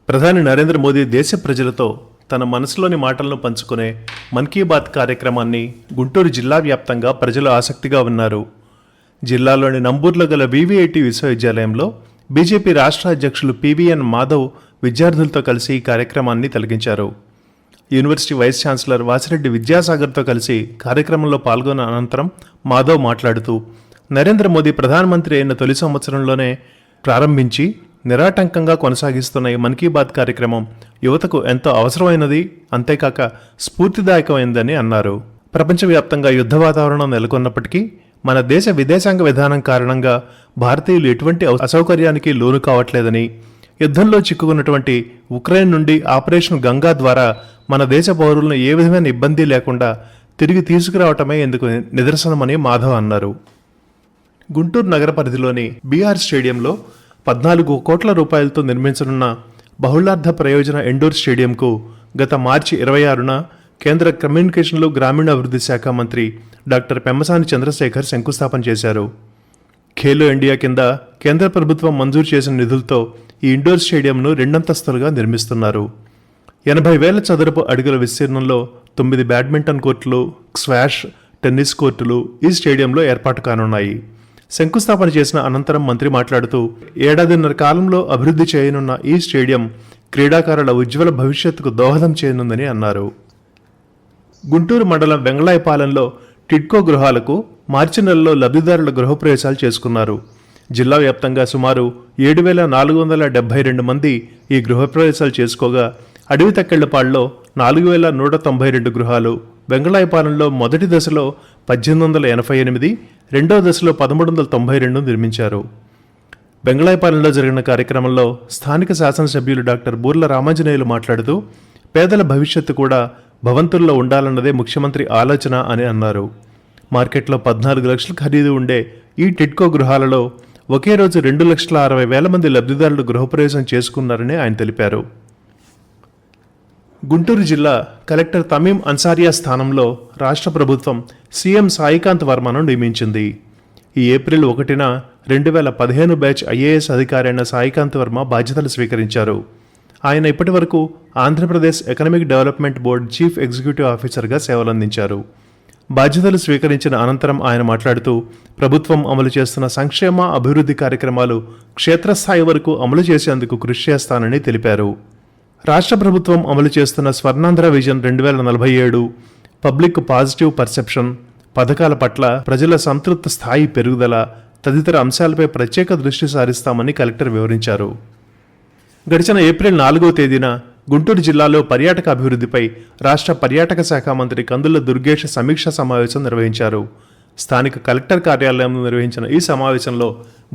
ప్రధాని నరేంద్ర మోదీ దేశ ప్రజలతో తన మనసులోని మాటలను పంచుకునే మన్ కీ బాత్ కార్యక్రమాన్ని గుంటూరు జిల్లా వ్యాప్తంగా ప్రజలు ఆసక్తిగా ఉన్నారు. జిల్లాలోని నంబూర్లో గల వివిఐటి విశ్వవిద్యాలయంలో బీజేపీ రాష్ట్ర అధ్యక్షులు పివిఎన్ మాధవ్ విద్యార్థులతో కలిసి ఈ కార్యక్రమాన్ని తిలకించారు. యూనివర్సిటీ వైస్ ఛాన్సలర్ వాసిరెడ్డి విద్యాసాగర్తో కలిసి కార్యక్రమంలో పాల్గొన్న అనంతరం మాధవ్ మాట్లాడుతూ, నరేంద్ర మోదీ ప్రధానమంత్రి అయిన తొలి సంవత్సరంలోనే ప్రారంభించి నిరాటంకంగా కొనసాగిస్తున్న ఈ మన్ కీ బాత్ కార్యక్రమం యువతకు ఎంతో అవసరమైనది, అంతేకాక స్ఫూర్తిదాయకమైందని అన్నారు. ప్రపంచవ్యాప్తంగా యుద్ధ వాతావరణం నెలకొన్నప్పటికీ మన దేశ విదేశాంగ విధానం కారణంగా భారతీయులు ఎటువంటి అసౌకర్యానికి లోను కావట్లేదని, యుద్ధంలో చిక్కుకున్నటువంటి ఉక్రెయిన్ నుండి ఆపరేషన్ గంగా ద్వారా మన దేశ పౌరులను ఏ విధమైన ఇబ్బంది లేకుండా తిరిగి తీసుకురావటమే ఇందుకు నిదర్శనమని మాధవ్ అన్నారు. గుంటూరు నగర పరిధిలోని బీఆర్ స్టేడియంలో 14 కోట్ల రూపాయలతో నిర్మించనున్న బహుళార్థ ప్రయోజన ఇండోర్ స్టేడియంకు గత మార్చి 26న కేంద్ర కమ్యూనికేషన్లు గ్రామీణాభివృద్ధి శాఖ మంత్రి డాక్టర్ పెమ్మసాని చంద్రశేఖర్ శంకుస్థాపన చేశారు. ఖేలో ఇండియా కింద కేంద్ర ప్రభుత్వం మంజూరు చేసిన నిధులతో ఈ ఇండోర్ స్టేడియంను 2 అంతస్తులుగా నిర్మిస్తున్నారు. 80,000 చదరపు అడుగుల విస్తీర్ణంలో 9 బ్యాడ్మింటన్ కోర్టులు, స్క్వాష్, టెన్నిస్ కోర్టులు ఈ స్టేడియంలో ఏర్పాటు కానున్నాయి. శంకుస్థాపన చేసిన అనంతరం మంత్రి మాట్లాడుతూ, 1.5 కాలంలో అభివృద్ధి చేయనున్న ఈ స్టేడియం క్రీడాకారుల ఉజ్వల భవిష్యత్తుకు దోహదం చేయనుందని అన్నారు. గుంటూరు మండలం వెంగళాయపాలెంలో టిడ్కో గృహాలకు మార్చి నెలలో లబ్ధిదారుల గృహప్రవేశాలు చేసుకున్నారు. జిల్లా వ్యాప్తంగా సుమారు 7,472 మంది ఈ గృహప్రవేశాలు చేసుకోగా, అడవి తక్కెళ్లపాడులో 4,192 గృహాలు, వెంగళాయపాలెంలో మొదటి దశలో 1,888, రెండవ దశలో 1,392 నిర్మించారు. వెంగళాయపాలెంలో జరిగిన కార్యక్రమంలో స్థానిక శాసనసభ్యులు డాక్టర్ బూర్ల రామాంజనేయులు మాట్లాడుతూ, పేదల భవిష్యత్తు కూడా భవంతుల్లో ఉండాలన్నదే ముఖ్యమంత్రి ఆలోచన అని అన్నారు. మార్కెట్లో 14 లక్షల ఖరీదు ఉండే ఈ టిడ్కో గృహాలలో ఒకే రోజు 2,60,000 మంది లబ్ధిదారులు గృహప్రవేశం చేసుకున్నారని ఆయన తెలిపారు. గుంటూరు జిల్లా కలెక్టర్ తమీం అన్సారియా స్థానంలో రాష్ట్ర ప్రభుత్వం సీఎం సాయికాంత్ వర్మను నియమించింది. ఈ ఏప్రిల్ 1న 2015 బ్యాచ్ ఐఏఎస్ అధికారి అయిన సాయికాంత్ వర్మ బాధ్యతలు స్వీకరించారు. ఆయన ఇప్పటి వరకు Andhra Pradesh economic development board chief executive ఆఫీసర్గా సేవలందించారు. బాధ్యతలు స్వీకరించిన అనంతరం ఆయన మాట్లాడుతూ, ప్రభుత్వం అమలు చేస్తున్న సంక్షేమ అభివృద్ధి కార్యక్రమాలు క్షేత్రస్థాయి వరకు అమలు చేసేందుకు కృషి చేస్తానని తెలిపారు. రాష్ట్ర ప్రభుత్వం అమలు చేస్తున్న Swarnandhra vision 2047, public positive perception పథకాల పట్ల ప్రజల సంతృప్త స్థాయి పెరుగుదల తదితర అంశాలపై ప్రత్యేక దృష్టి సారిస్తామని కలెక్టర్ వివరించారు. గడిచిన ఏప్రిల్ 4వ తేదీన గుంటూరు జిల్లాలో పర్యాటక అభివృద్ధిపై రాష్ట్ర పర్యాటక శాఖ మంత్రి కందుల దుర్గేష్ సమీక్షా సమావేశం నిర్వహించారు. స్థానిక కలెక్టర్ కార్యాలయంలో నిర్వహించిన ఈ సమావేశంలో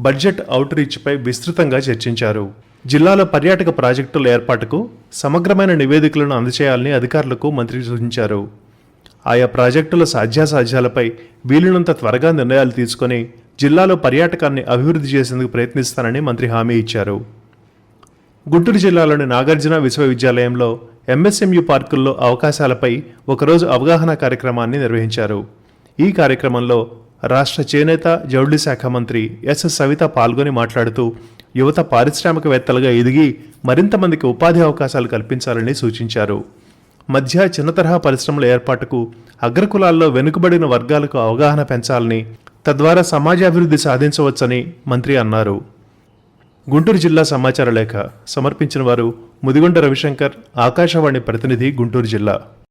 బడ్జెట్ అవుట్రీచ్పై విస్తృతంగా చర్చించారు. జిల్లాలో పర్యాటక ప్రాజెక్టుల ఏర్పాటుకు సమగ్రమైన నివేదికలను అందజేయాలని అధికారులకు మంత్రి సూచించారు. ఆయా ప్రాజెక్టుల సాధ్యాసాధ్యాలపై వీలునంత త్వరగా నిర్ణయాలు తీసుకుని జిల్లాలో పర్యాటకాన్ని అభివృద్ధి చేసేందుకు ప్రయత్నిస్తానని మంత్రి హామీ ఇచ్చారు. గుంటూరు జిల్లాలోని నాగార్జున విశ్వవిద్యాలయంలో ఎంఎస్ఎంయు పార్కుల్లో అవకాశాలపై ఒకరోజు అవగాహన కార్యక్రమాన్ని నిర్వహించారు. ఈ కార్యక్రమంలో రాష్ట్ర చేనేత జౌళి శాఖ మంత్రి ఎస్ సవిత పాల్గొని మాట్లాడుతూ, యువత పారిశ్రామికవేత్తలుగా ఎదిగి మరింత మందికి ఉపాధి అవకాశాలు కల్పించాలని సూచించారు. మధ్య చిన్న తరహా పరిశ్రమల ఏర్పాటుకు అగ్రకులాల్లో వెనుకబడిన వర్గాలకు అవగాహన పెంచాలని, తద్వారా సమాజాభివృద్ధి సాధించవచ్చని మంత్రి అన్నారు. గుంటూరు జిల్లా సమాచార లేఖ సమర్పించిన వారు ముదిగొండ రవిశంకర్, ఆకాశవాణి ప్రతినిధి, గుంటూరు జిల్లా.